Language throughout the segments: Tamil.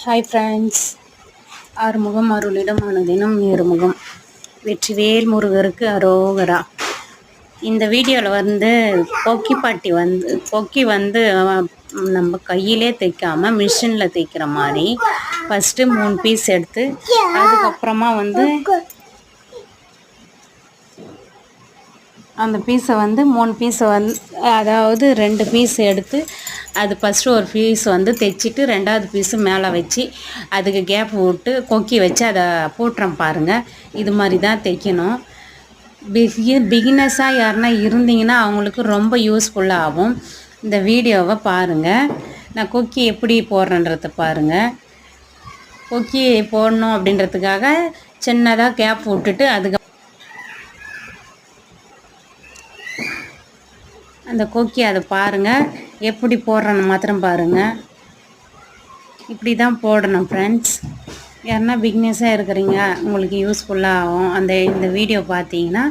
ஹாய் ஃப்ரெண்ட்ஸ், ஆறுமுகம் அருளிடம் தினம் ஏறுமுகம். வெற்றிவேல் முருகருக்கு அரோகரா. இந்த வீடியோவில் கொக்கி வந்து நம்ம கையிலே தைக்காமல் மிஷினில் தைக்கிற மாதிரி ஃபஸ்ட்டு 3 பீஸ் எடுத்து அதுக்கப்புறமா அந்த பீஸை 3 பீஸை அதாவது 2 பீஸ் எடுத்து அது ஃபஸ்ட்டு ஒரு பீஸ் தைச்சிட்டு 2வது பீஸு மேலே வச்சு அதுக்கு கேப் விட்டு கொக்கி வச்சு அதை போட்டுறோம் பாருங்கள். இது மாதிரி தான் தைக்கணும். பிகினர்ஸாக யாருன்னா இருந்தீங்கன்னா அவங்களுக்கு ரொம்ப யூஸ்ஃபுல்லாக ஆகும். இந்த வீடியோவை பாருங்கள். நான் கொக்கி எப்படி போடுறேன்றதை பாருங்கள். கொக்கி போடணும் அப்படின்றதுக்காக சின்னதாக கேப் விட்டுட்டு அதுக்கு அந்த கொக்கி அதை பாருங்கள் எப்படி போடுறேன்னு மாத்திரம் பாருங்கள். இப்படி தான் போடணும் ஃப்ரெண்ட்ஸ். யாருன்னா பிகினஸாக இருக்கிறீங்க உங்களுக்கு யூஸ்ஃபுல்லாக ஆகும். இந்த வீடியோ பார்த்தீங்கன்னா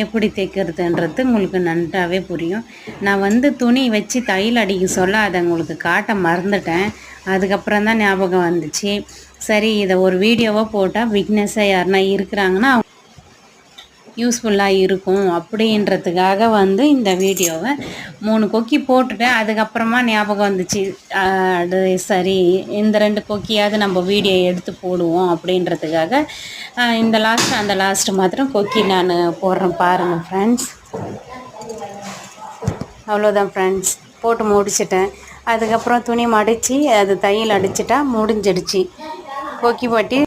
எப்படி தைக்கிறதுன்றது உங்களுக்கு நன்றாகவே புரியும். நான் துணி வச்சு தையல் அடிக்க சொல்ல அதை உங்களுக்கு காட்ட மறந்துட்டேன். அதுக்கப்புறம் தான் ஞாபகம் வந்துச்சு. சரி, இதை ஒரு வீடியோவாக போட்டால் பிகினஸாக யாருன்னா இருக்கிறாங்கன்னா யூஸ்ஃபுல்லாக இருக்கும் அப்படின்றதுக்காக இந்த வீடியோவை 3 கொக்கி போட்டுட்டேன். அதுக்கப்புறமா ஞாபகம் வந்துச்சு, அது சரி இந்த 2 கொக்கியாவது நம்ம வீடியோ எடுத்து போடுவோம் அப்படின்றதுக்காக அந்த லாஸ்ட்டு மாத்திரம் கொக்கி நான் போடுறேன் பாருங்கள் ஃப்ரெண்ட்ஸ். அவ்வளோதான் ஃப்ரெண்ட்ஸ், போட்டு முடிச்சிட்டேன். அதுக்கப்புறம் துணி மடித்து அது தையல் அடிச்சிட்டா முடிஞ்சிடுச்சு. கொக்கி பட்டி